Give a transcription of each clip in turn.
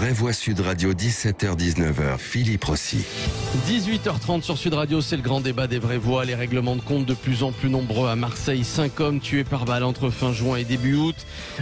vraie voix Sud Radio, 17h-19h, Philippe Rossi. 18h30 sur Sud Radio, c'est le grand débat des vraies voix. Les règlements de compte de plus en plus nombreux à Marseille. 5 hommes tués par balle entre fin juin et début août.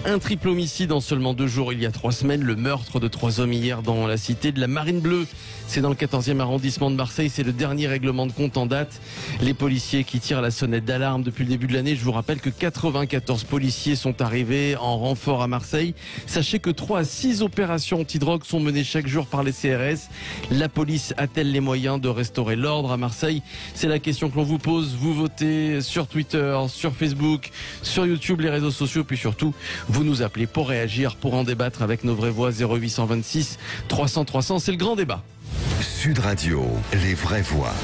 Un triple homicide en seulement 2 jours il y a 3 semaines. Le meurtre de 3 hommes hier dans la cité de la Marine Bleue. C'est dans le 14e arrondissement de Marseille. C'est le dernier règlement de compte en date. Les policiers qui tirent la sonnette d'alarme depuis le début de l'année. Je vous rappelle que 94 policiers sont arrivés en renfort à Marseille. Sachez que 3 à 6 opérations antidrogue sont menées chaque jour par les CRS. La police a-t-elle les moyens de restaurer l'ordre à Marseille? C'est la question que l'on vous pose. Vous votez sur Twitter, sur Facebook, sur YouTube, les réseaux sociaux, puis surtout, vous nous appelez pour réagir, pour en débattre avec nos vraies voix. 0826 300 300. C'est le grand débat. Sud Radio, les vraies voix.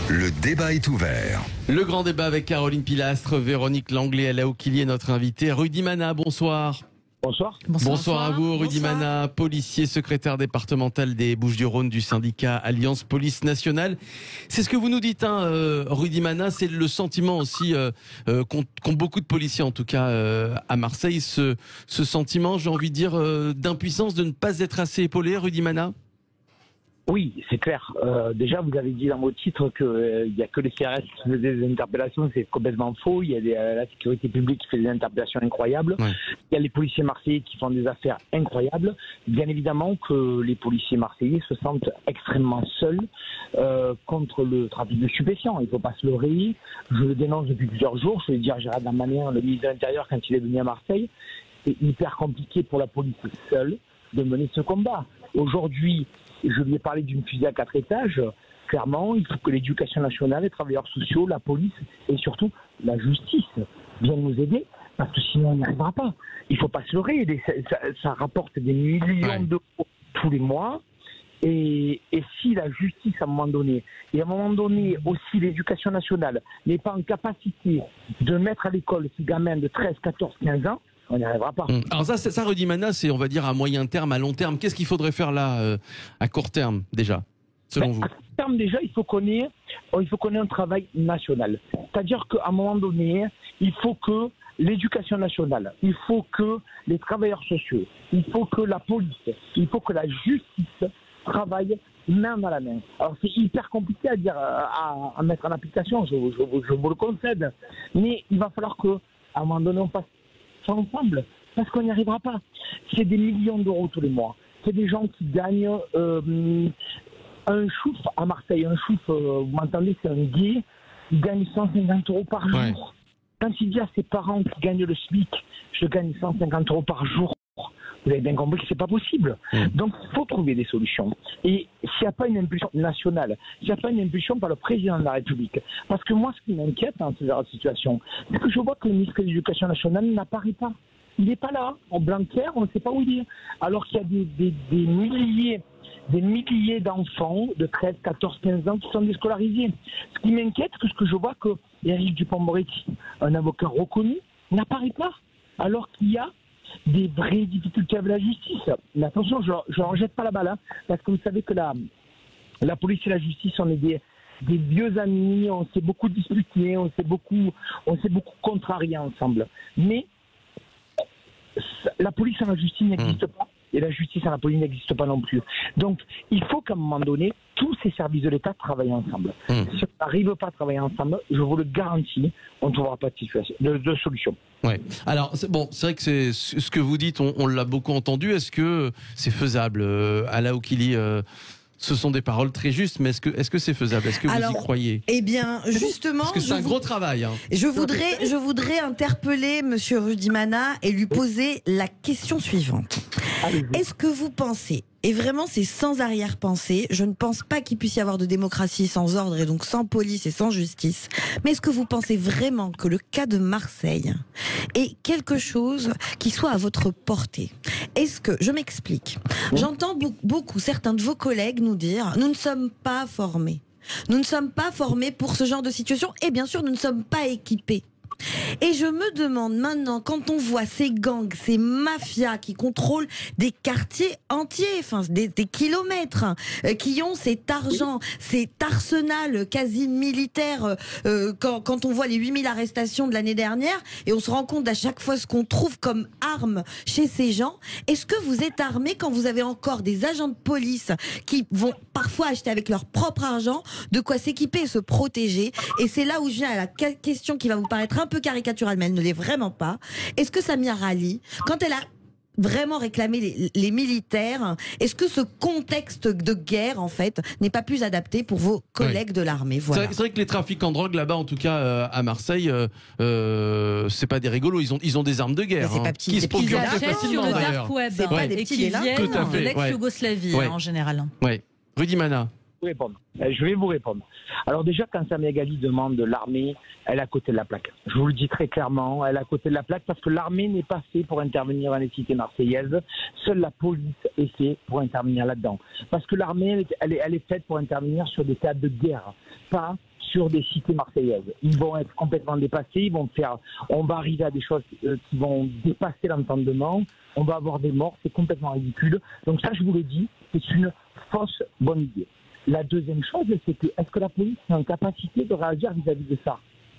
Le débat est ouvert. Le grand débat avec Caroline Pilastre, Véronique Langlais, Alain Oquilier, notre invité. Rudy Mana, bonsoir. Bonsoir. Bonsoir à vous, Rudy Mana, policier, secrétaire départemental des Bouches-du-Rhône du syndicat Alliance Police Nationale. C'est ce que vous nous dites, Rudy Mana, c'est le sentiment aussi qu'ont beaucoup de policiers, en tout cas à Marseille, ce sentiment, j'ai envie de dire, d'impuissance, de ne pas être assez épaulé, Rudy Mana. Oui, c'est clair. Déjà, vous avez dit dans vos titres qu'il n'y a que les CRS qui faisaient des interpellations. C'est complètement faux. Il y a la sécurité publique qui fait des interpellations incroyables. Ouais. Il y a les policiers marseillais qui font des affaires incroyables. Bien évidemment que les policiers marseillais se sentent extrêmement seuls contre le trafic de stupéfiants. Il ne faut pas se leurrer. Je le dénonce depuis plusieurs jours. Je vais dire à Gérald Darmanin, le ministre de l'Intérieur, quand il est venu à Marseille. C'est hyper compliqué pour la police seule de mener ce combat. Aujourd'hui, je lui ai parlé d'une fusée à 4 étages. Clairement, il faut que l'éducation nationale, les travailleurs sociaux, la police et surtout la justice viennent nous aider parce que sinon on n'y arrivera pas. Il ne faut pas se leurrer. Ça rapporte des millions d'euros tous les mois. Et si la justice, à un moment donné, et à un moment donné aussi l'éducation nationale n'est pas en capacité de mettre à l'école ces gamins de 13, 14, 15 ans, on n'y arrivera pas. Alors ça, Rudy Mana, c'est, on va dire, à moyen terme, à long terme. Qu'est-ce qu'il faudrait faire là, à court terme, déjà, selon vous? À court terme, déjà, il faut qu'on ait un travail national. C'est-à-dire qu'à un moment donné, il faut que l'éducation nationale, il faut que les travailleurs sociaux, il faut que la police, il faut que la justice travaillent main dans la main. Alors c'est hyper compliqué à dire, à mettre en application, je vous le concède. Mais il va falloir qu'à un moment donné, on passe ensemble, parce qu'on n'y arrivera pas. C'est des millions d'euros tous les mois. C'est des gens qui gagnent un chouf à Marseille. Un chouf, vous m'entendez, c'est un gay, il gagne 150 euros par jour. Ouais. Quand il dit à ses parents qui gagnent le SMIC, je gagne 150 euros par jour, vous avez bien compris que c'est pas possible. Donc il faut trouver des solutions. Et s'il n'y a pas une impulsion nationale, s'il n'y a pas une impulsion par le président de la République, parce que moi ce qui m'inquiète dans ce genre de situation, c'est que je vois que le ministre de l'Éducation nationale n'apparaît pas. Il n'est pas là. En Blanquer, on ne sait pas où il est. Alors qu'il y a des milliers d'enfants de 13, 14, 15 ans qui sont déscolarisés. Ce qui m'inquiète, c'est que je vois que Éric Dupond-Moretti, un avocat reconnu, n'apparaît pas. Alors qu'il y a des vraies difficultés avec la justice. Mais attention, je ne leur jette pas la balle, parce que vous savez que la police et la justice, on est des vieux amis, on s'est beaucoup disputés, on s'est beaucoup contrariés ensemble. Mais la police et la justice n'existent pas, et la justice et la police n'existent pas non plus. Donc, il faut qu'à un moment donné, tous ces services de l'État travaillent ensemble. Si on n'arrive pas à travailler ensemble, je vous le garantis, on ne trouvera pas de solution. Ouais. Alors, c'est vrai que c'est ce que vous dites, on l'a beaucoup entendu. Est-ce que c'est faisable, Alain Oquilier? Ce sont des paroles très justes, mais est-ce que c'est faisable? Est-ce que vous y croyez? Eh bien, justement, parce que c'est un gros travail. Je voudrais interpeller Monsieur Rudy Mana et lui poser la question suivante. Est-ce que vous pensez, et vraiment c'est sans arrière-pensée, je ne pense pas qu'il puisse y avoir de démocratie sans ordre et donc sans police et sans justice, mais est-ce que vous pensez vraiment que le cas de Marseille est quelque chose qui soit à votre portée? Est-ce que, je m'explique, j'entends beaucoup certains de vos collègues nous dire, nous ne sommes pas formés. Nous ne sommes pas formés pour ce genre de situation et bien sûr nous ne sommes pas équipés. Et je me demande maintenant, quand on voit ces gangs, ces mafias qui contrôlent des quartiers entiers, enfin des kilomètres, qui ont cet argent, cet arsenal quasi militaire, quand on voit les 8000 arrestations de l'année dernière, et on se rend compte à chaque fois ce qu'on trouve comme armes chez ces gens, est-ce que vous êtes armés quand vous avez encore des agents de police qui vont parfois acheter avec leur propre argent de quoi s'équiper et se protéger? Et c'est là où je viens à la question qui va vous paraître un peu caricaturale, mais elle ne l'est vraiment pas. Est-ce que Samia Rali, quand elle a vraiment réclamé les militaires, est-ce que ce contexte de guerre, en fait, n'est pas plus adapté pour vos collègues de l'armée? Voilà. C'est vrai que les trafiquants de drogue là-bas, en tout cas à Marseille, c'est pas des rigolos, ils ont des armes de guerre. C'est pas petit, qui se procurent très achètent facilement sur le d'ailleurs. dark web, C'est pas des et petits qui là. viennent Tout à fait, de l'ex-Yougoslavie en général. Ouais. Rudy Mana. Je vais vous répondre. Alors déjà, quand Samia Ghali demande l'armée, elle est à côté de la plaque. Je vous le dis très clairement, elle est à côté de la plaque parce que l'armée n'est pas faite pour intervenir dans les cités marseillaises. Seule la police est faite pour intervenir là-dedans. Parce que l'armée, elle est faite pour intervenir sur des théâtres de guerre, pas sur des cités marseillaises. Ils vont être complètement dépassés, on va arriver à des choses qui vont dépasser l'entendement, on va avoir des morts, c'est complètement ridicule. Donc ça, je vous le dis, c'est une fausse bonne idée. La deuxième chose, c'est que est-ce que la police est en capacité de réagir vis-à-vis de ça?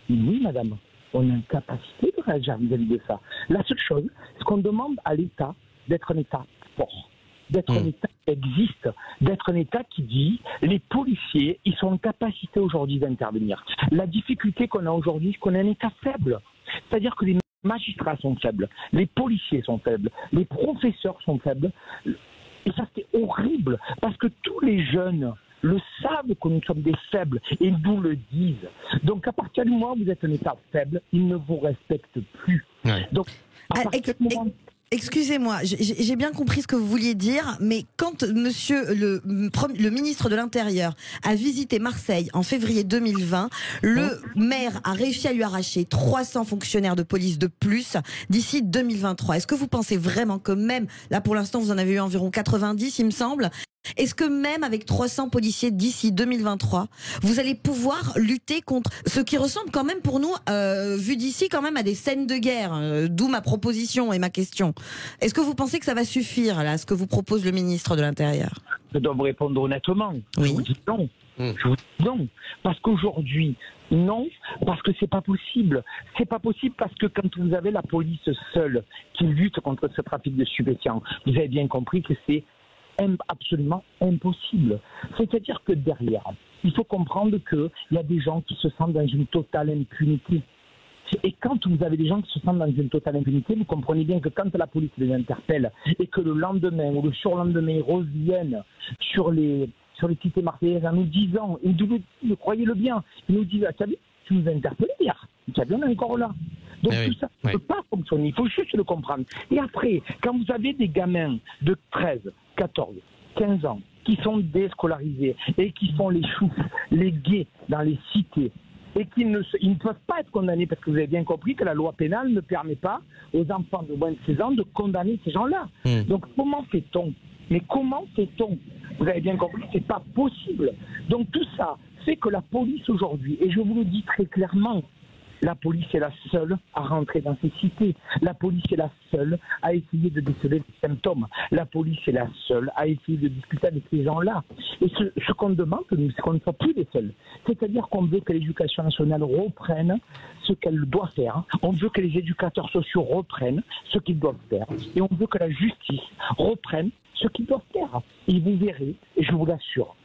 Oui, madame, on est en capacité de réagir vis-à-vis de ça. La seule chose, c'est qu'on demande à l'État d'être un État fort, d'être un État qui existe, d'être un État qui dit les policiers, ils sont en capacité aujourd'hui d'intervenir. La difficulté qu'on a aujourd'hui, c'est qu'on a un État faible. C'est-à-dire que les magistrats sont faibles, les policiers sont faibles, les professeurs sont faibles. Et ça, c'est horrible, parce que tous les jeunes le savent que nous sommes des faibles et nous le disent. Donc à partir du moment où vous êtes un État faible, ils ne vous respectent plus. Ouais. Donc à partir du moment... Excusez-moi, j'ai bien compris ce que vous vouliez dire, mais quand monsieur le ministre de l'Intérieur a visité Marseille en février 2020, le maire a réussi à lui arracher 300 fonctionnaires de police de plus d'ici 2023. Est-ce que vous pensez vraiment que même, là pour l'instant vous en avez eu environ 90 il me semble, est-ce que même avec 300 policiers d'ici 2023, vous allez pouvoir lutter contre ce qui ressemble quand même pour nous, vu d'ici, quand même à des scènes de guerre, d'où ma proposition et ma question. Est-ce que vous pensez que ça va suffire, là, ce que vous propose le ministre de l'Intérieur? Je dois vous répondre honnêtement. Oui. Je vous dis non. Je vous dis non. Parce qu'aujourd'hui, non, parce que c'est pas possible. C'est pas possible parce que quand vous avez la police seule qui lutte contre ce trafic de stupéfiants, vous avez bien compris que c'est absolument impossible. C'est-à-dire que derrière, il faut comprendre qu'il y a des gens qui se sentent dans une totale impunité. Et quand vous avez des gens qui se sentent dans une totale impunité, vous comprenez bien que quand la police les interpelle et que le lendemain ou le surlendemain ils reviennent sur les cités marseillaises en nous disant, et vous croyez-le bien, ils nous disent, tu nous as interpellés hier, tu on est encore là. Donc tout ça ne peut pas fonctionner, il faut juste le comprendre. Et après, quand vous avez des gamins de 13, 14, 15 ans qui sont déscolarisés et qui font les choux, les gays dans les cités, et qu'ils ne peuvent pas être condamnés parce que vous avez bien compris que la loi pénale ne permet pas aux enfants de moins de 16 ans de condamner ces gens-là. Donc comment fait-on? Mais comment fait-on? Vous avez bien compris, c'est pas possible. Donc tout ça fait que la police aujourd'hui, et je vous le dis très clairement, la police est la seule à rentrer dans ces cités. La police est la seule à essayer de déceler les symptômes. La police est la seule à essayer de discuter avec ces gens-là. Et ce qu'on demande, c'est qu'on ne soit plus les seuls. C'est-à-dire qu'on veut que l'éducation nationale reprenne ce qu'elle doit faire. On veut que les éducateurs sociaux reprennent ce qu'ils doivent faire. Et on veut que la justice reprenne ce qu'ils doivent faire. Et vous verrez, et je vous l'assure,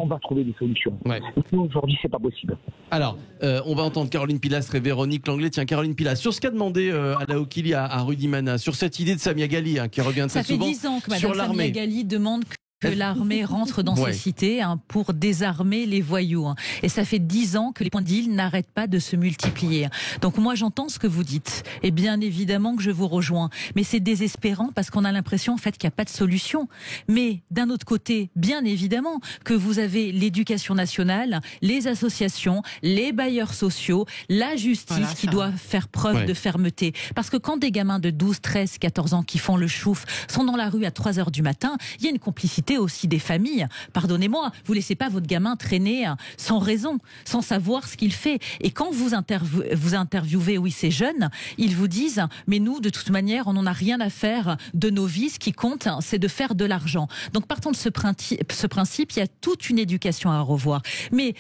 on va trouver des solutions. Ouais. Aujourd'hui, c'est pas possible. Alors, on va entendre Caroline Pilastre et Véronique Langlais. Tiens, Caroline Pilastre, sur ce qu'a demandé Ala Okili à Rudy Mana, sur cette idée de Samia Ghali, qui revient très souvent. Ça fait 10 ans que Mme Samia Ghali demande que l'armée rentre dans ces cités pour désarmer les voyous. Et ça fait 10 ans que les points de deal n'arrêtent pas de se multiplier. Donc moi j'entends ce que vous dites. Et bien évidemment que je vous rejoins. Mais c'est désespérant parce qu'on a l'impression en fait qu'il n'y a pas de solution. Mais d'un autre côté, bien évidemment que vous avez l'éducation nationale, les associations, les bailleurs sociaux, la justice qui doit faire preuve de fermeté. Parce que quand des gamins de 12, 13, 14 ans qui font le chouf sont dans la rue à 3 heures du matin, il y a une complicité société, aussi des familles. Pardonnez-moi, vous laissez pas votre gamin traîner sans raison, sans savoir ce qu'il fait. Et quand vous interviewez, oui, ces jeunes, ils vous disent, mais nous, de toute manière, on n'en a rien à faire de nos vies. Ce qui compte, c'est de faire de l'argent. Donc, partant de ce principe, il y a toute une éducation à revoir. Mais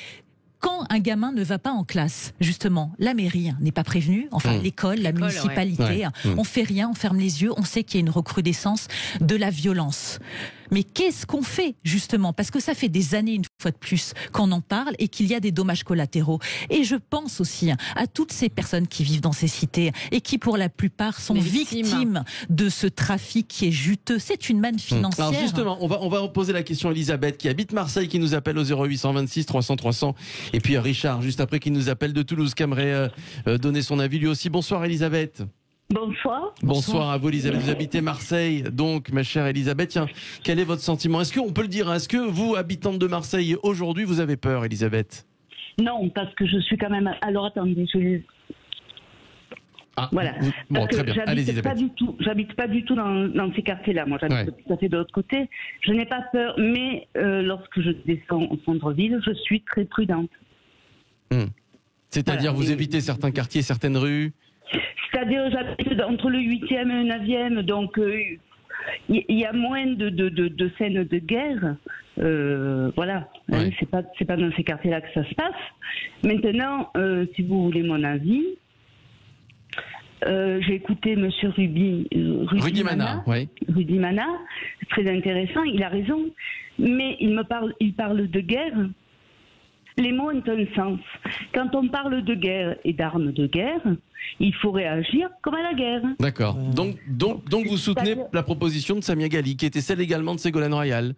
quand un gamin ne va pas en classe, justement, la mairie n'est pas prévenue, enfin l'école, la municipalité, on fait rien, on ferme les yeux, on sait qu'il y a une recrudescence de la violence. Mais qu'est-ce qu'on fait, justement? Parce que ça fait des années, une fois de plus, qu'on en parle et qu'il y a des dommages collatéraux. Et je pense aussi à toutes ces personnes qui vivent dans ces cités et qui, pour la plupart, sont victimes de ce trafic qui est juteux. C'est une manne financière. Alors justement, on va poser la question à Elisabeth, qui habite Marseille, qui nous appelle au 0826 300 300. Et puis Richard, juste après, qui nous appelle de Toulouse, qui aimerait donner son avis lui aussi. Bonsoir Elisabeth. Bonsoir. Bonsoir à vous Elisabeth, vous habitez Marseille, donc ma chère Elisabeth, tiens, quel est votre sentiment? Est-ce qu'on peut le dire, est-ce que vous, habitante de Marseille, aujourd'hui, vous avez peur, Elisabeth? Non, parce que je suis quand même... Alors attendez, voilà. Bon, très bien. Allez-y, j'habite pas du tout dans ces quartiers-là. Moi, j'habite tout à fait de l'autre côté. Je n'ai pas peur, mais lorsque je descends au centre-ville, je suis très prudente. C'est-à-dire, vous évitez certains quartiers, certaines rues? C'est-à-dire, j'habite entre le 8e et le 9e, donc il y a moins de scènes de guerre. Voilà, c'est pas dans ces quartiers-là que ça se passe. Maintenant, si vous voulez mon avis, j'ai écouté Monsieur Rudy Mana, Rudy Mana, c'est très intéressant, il a raison, mais il parle de guerre. Les mots ont un sens. Quand on parle de guerre et d'armes de guerre, il faut réagir comme à la guerre. D'accord. Donc vous soutenez la proposition de Samia Ghali, qui était celle également de Ségolène Royal.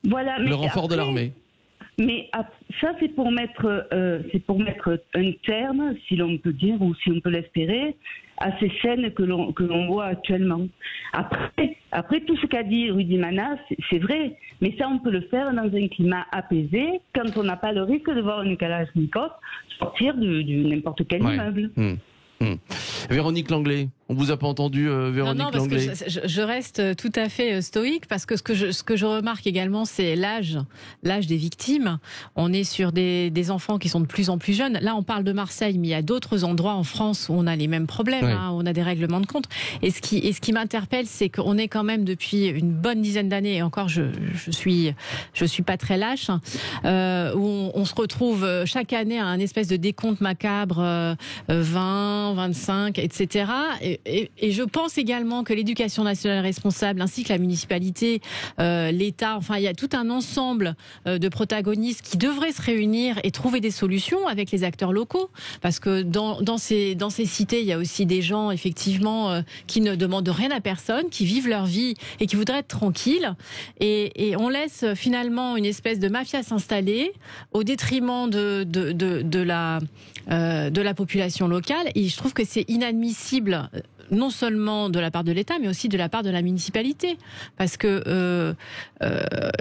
Voilà. Le renfort de l'armée. Mais ça, c'est pour mettre un terme, si l'on peut dire, ou si on peut l'espérer, à ces scènes que l'on voit actuellement. Après tout ce qu'a dit Rudy Mana, c'est vrai, mais ça, on peut le faire dans un climat apaisé, quand on n'a pas le risque de voir une Kalachnikov sortir de n'importe quel immeuble. Véronique Langlais, on vous a pas entendu, Véronique Non, parce Langlais. que je reste tout à fait stoïque, parce que ce que je remarque également, c'est l'âge des victimes. On est sur des enfants qui sont de plus en plus jeunes. Là, on parle de Marseille, mais il y a d'autres endroits en France où on a les mêmes problèmes, où on a des règlements de compte. Et ce qui m'interpelle, c'est qu'on est quand même depuis une bonne dizaine d'années, et encore, je suis pas très lâche, où on se retrouve chaque année à un espèce de décompte macabre, 20, 25, etc. Et je pense également que l'éducation nationale responsable, ainsi que la municipalité, l'État, enfin il y a tout un ensemble de protagonistes qui devraient se réunir et trouver des solutions avec les acteurs locaux, parce que dans ces cités, il y a aussi des gens effectivement qui ne demandent rien à personne, qui vivent leur vie et qui voudraient être tranquilles, et on laisse finalement une espèce de mafia s'installer au détriment de la population locale. Et je trouve que c'est inadmissible, non seulement de la part de l'État, mais aussi de la part de la municipalité, parce que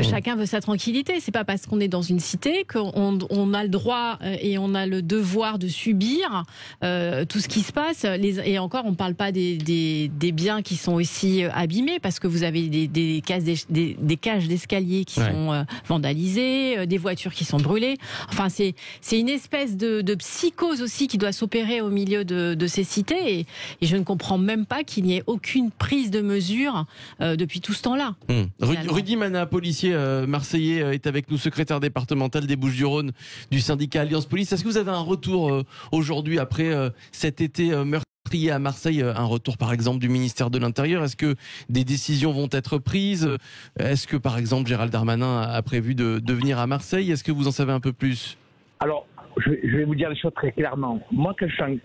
chacun veut sa tranquillité. C'est pas parce qu'on est dans une cité qu'on a le droit et on a le devoir de subir tout ce qui se passe. Et encore, on parle pas des biens qui sont aussi abîmés, parce que vous avez des cages d'escalier qui sont vandalisées, des voitures qui sont brûlées. Enfin, c'est une espèce de psychose aussi qui doit s'opérer au milieu de ces cités, et je ne comprends même pas qu'il n'y ait aucune prise de mesure depuis tout ce temps-là. Rudy Mana, policier marseillais, est avec nous, secrétaire départemental des Bouches-du-Rhône du syndicat Alliance Police. Est-ce que vous avez un retour aujourd'hui, après cet été meurtrier à Marseille, un retour par exemple du ministère de l'Intérieur? Est-ce que des décisions vont être prises? Est-ce que par exemple Gérald Darmanin a prévu de venir à Marseille? Est-ce que vous en savez un peu plus? Alors, je vais vous dire les choses très clairement. Moi, quand il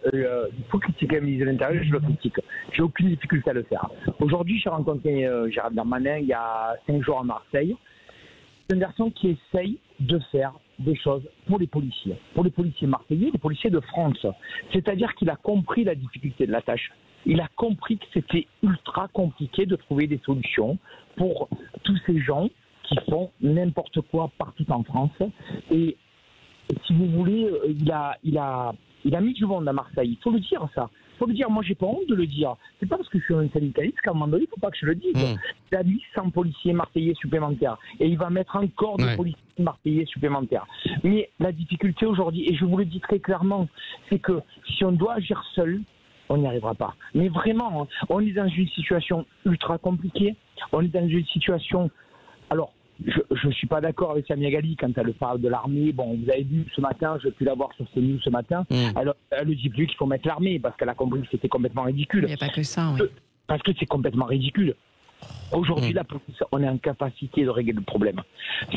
faut critiquer le ministre de l'Intérieur, je le critique. J'ai aucune difficulté à le faire. Aujourd'hui, j'ai rencontré Gérald Darmanin il y a 5 jours à Marseille. C'est une personne qui essaye de faire des choses pour les policiers marseillais, les policiers de France. C'est-à-dire qu'il a compris la difficulté de la tâche. Il a compris que c'était ultra compliqué de trouver des solutions pour tous ces gens qui font n'importe quoi partout en France. Et si vous voulez, il a mis du monde à Marseille. Il faut le dire, ça. faut le dire, moi j'ai pas honte de le dire. C'est pas parce que je suis un syndicaliste qu'à un moment donné, il faut pas que je le dise. Il a mis 100 policiers marseillais supplémentaires. Et il va mettre encore des policiers marseillais supplémentaires. Mais la difficulté aujourd'hui, et je vous le dis très clairement, c'est que si on doit agir seul, on n'y arrivera pas. Mais vraiment, on est dans une situation ultra compliquée. On est dans une situation... Alors, je ne suis pas d'accord avec Samia Ghali quand elle parle de l'armée. Bon, vous avez vu ce matin, je pu la voir sur CNews ce matin, elle ne dit plus qu'il faut mettre l'armée parce qu'elle a compris que c'était complètement ridicule. Il n'y a pas que ça, oui. Parce que c'est complètement ridicule. Aujourd'hui, la police, on est en capacité de régler le problème.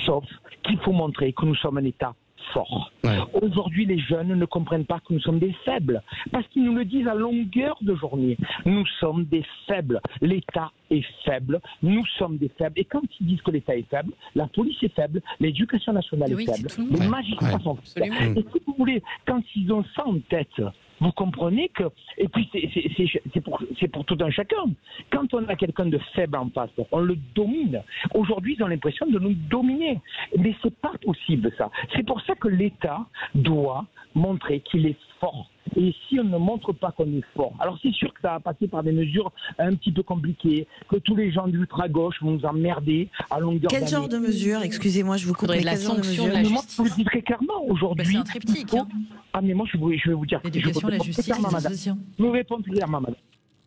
Sauf qu'il faut montrer que nous sommes un État fort. Aujourd'hui, les jeunes ne comprennent pas que nous sommes des faibles, parce qu'ils nous le disent à longueur de journée. Nous sommes des faibles. L'État est faible. Nous sommes des faibles. Et quand ils disent que l'État est faible, la police est faible, l'éducation nationale est faible, les magistrats sont faibles. Et si vous voulez, quand ils ont ça en tête, vous comprenez que, et puis c'est pour tout un chacun. Quand on a quelqu'un de faible en face, on le domine. Aujourd'hui, ils ont l'impression de nous dominer. Mais c'est pas possible, ça. C'est pour ça que l'État doit montrer qu'il est fort. Et si on ne montre pas qu'on est fort, alors c'est sûr que ça va passer par des mesures un petit peu compliquées, que tous les gens d'ultra-gauche vont nous emmerder à longueur d'année. Quel genre de mesures, excusez-moi, je vous coupe, de la sanction de la justice. Moi, je vous le dis très clairement, aujourd'hui... C'est un triptyque. Ah, mais moi, je vais vous dire... L'éducation, la justice, l'éducation. Je vous réponds plus clairement, madame.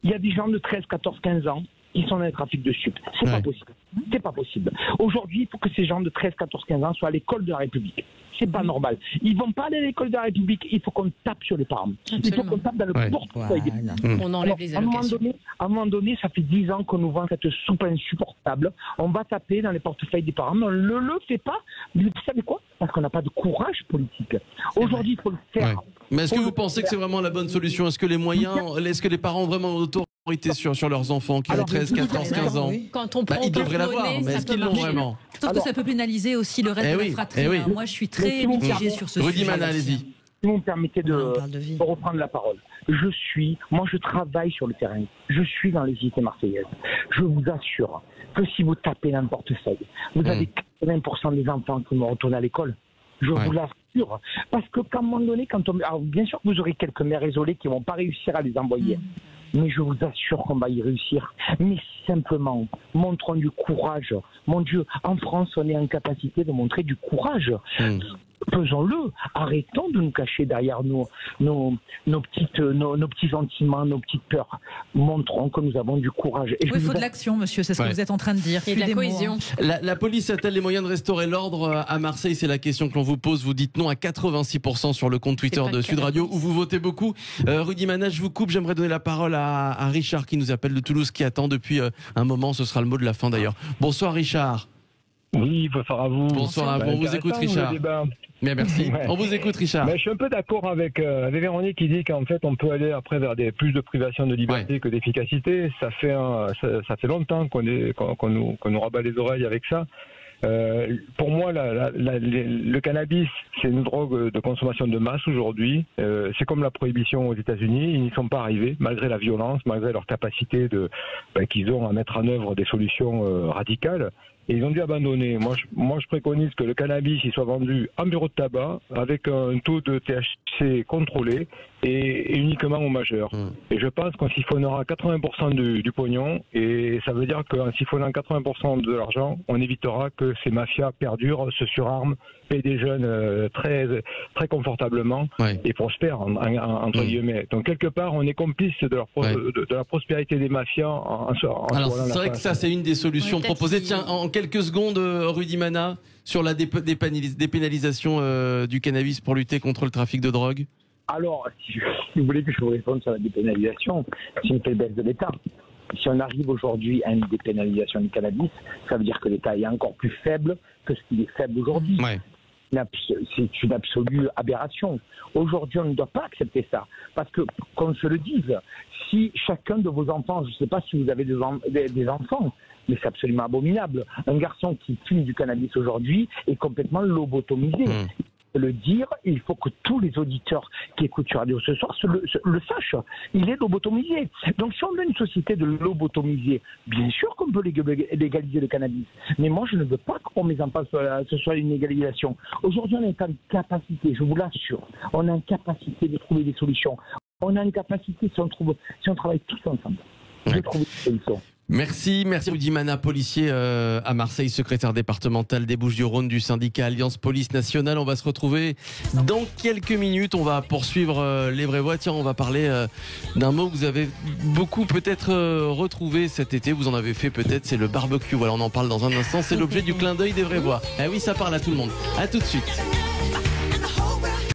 Il y a des gens de 13, 14, 15 ans qui sont dans le trafic de stup. C'est pas possible. C'est pas possible. Aujourd'hui, il faut que ces gens de 13, 14, 15 ans soient à l'école de la République. C'est pas normal. Ils vont pas aller à l'école de la République. Il faut qu'on tape sur les parents. Il faut qu'on tape dans le portefeuille des parents. On enlève les allocations. À un moment donné, ça fait 10 ans qu'on nous vend cette soupe insupportable. On va taper dans les portefeuilles des parents. Mais on ne le fait pas. Mais vous savez quoi? Parce qu'on n'a pas de courage politique. Aujourd'hui, il faut le faire. Mais est-ce que vous pensez que c'est vraiment la bonne solution? Est-ce que les parents ont vraiment autorité sur leurs enfants qui ont 13, 14, 15 ans? Quand on prend ils devraient l'avoir, mais est-ce qu'ils l'ont vraiment? Sauf que ça peut pénaliser aussi le reste de la fratrie. Moi, je suis très mitigée sur ce sujet. Rudy Mana, allez-y. Si vous me permettez de reprendre la parole. Moi, je travaille sur le terrain. Je suis dans les cités marseillaises. Je vous assure que si vous tapez dans le portefeuille, vous avez 80% des enfants qui vont retourner à l'école. Je vous l'assure. Parce qu'à un moment donné, alors, bien sûr que vous aurez quelques mères isolées qui ne vont pas réussir à les envoyer. Mais je vous assure qu'on va y réussir. Mais simplement, montrons du courage. Mon Dieu, en France, on est en capacité de montrer du courage. Faisons-le. Arrêtons de nous cacher derrière nos petits sentiments, nos petites peurs. Montrons que nous avons du courage. Et il faut de l'action, monsieur, c'est ce que vous êtes en train de dire. Et de la cohésion. La police a-t-elle les moyens de restaurer l'ordre à Marseille? C'est la question que l'on vous pose. Vous dites non à 86% sur le compte Twitter de Sud Radio, où vous votez beaucoup. Rudy Mana, je vous coupe. J'aimerais donner la parole à Richard, qui nous appelle de Toulouse, qui attend depuis un moment. Ce sera le mot de la fin d'ailleurs. Bonsoir Richard. Oui, bonsoir à vous. Bonsoir à vous. On vous écoute, Richard. Bien, merci. On vous écoute, Richard. Je suis un peu d'accord avec Véronique qui dit qu'en fait, on peut aller après vers plus de privation de liberté que d'efficacité. Ça fait longtemps qu'on nous rabat les oreilles avec ça. Pour moi, le cannabis, c'est une drogue de consommation de masse aujourd'hui. C'est comme la prohibition aux États-Unis. Ils n'y sont pas arrivés, malgré la violence, malgré leur capacité qu'ils ont à mettre en œuvre des solutions radicales. Et ils ont dû abandonner. Moi, je préconise que le cannabis il soit vendu en bureau de tabac avec un taux de THC contrôlé et uniquement aux majeurs. Et je pense qu'on siphonnera 80% du pognon et ça veut dire qu'en siphonnant 80% de l'argent, on évitera que ces mafias perdurent, se surarment, paient des jeunes très, très confortablement et prospèrent, entre guillemets. Donc, quelque part, on est complice de la prospérité des mafias. Alors, c'est vrai que ça, c'est une des solutions proposées. Tiens, en quelques secondes, Rudy Mana, sur la dépénalisation du cannabis pour lutter contre le trafic de drogue. Alors, si vous voulez que je vous réponde sur la dépénalisation, c'est une faiblesse de l'État. Si on arrive aujourd'hui à une dépénalisation du cannabis, ça veut dire que l'État est encore plus faible que ce qu'il est faible aujourd'hui. C'est une absolue aberration. Aujourd'hui, on ne doit pas accepter ça. Parce que, qu'on se le dise, si chacun de vos enfants, je ne sais pas si vous avez des enfants, mais c'est absolument abominable. Un garçon qui fume du cannabis aujourd'hui est complètement lobotomisé. Le dire, il faut que tous les auditeurs qui écoutent sur Radio ce soir le sachent. Il est lobotomisé. Donc si on veut une société de lobotomisés, bien sûr qu'on peut légaliser le cannabis. Mais moi, je ne veux pas que pour mes enfants ce soit une légalisation. Aujourd'hui, on est en capacité, je vous l'assure, on est en capacité de trouver des solutions. On a une capacité, si on travaille tous ensemble, de trouver des solutions. Merci Rudy Mana, policier à Marseille, secrétaire départemental des Bouches-du-Rhône du syndicat Alliance Police Nationale. On va se retrouver dans quelques minutes. On va poursuivre les vraies voix. Tiens, on va parler d'un mot que vous avez beaucoup peut-être retrouvé cet été. Vous en avez fait peut-être, c'est le barbecue. Voilà, on en parle dans un instant. C'est l'objet du clin d'œil des vraies voix. Ah oui, ça parle à tout le monde. À tout de suite.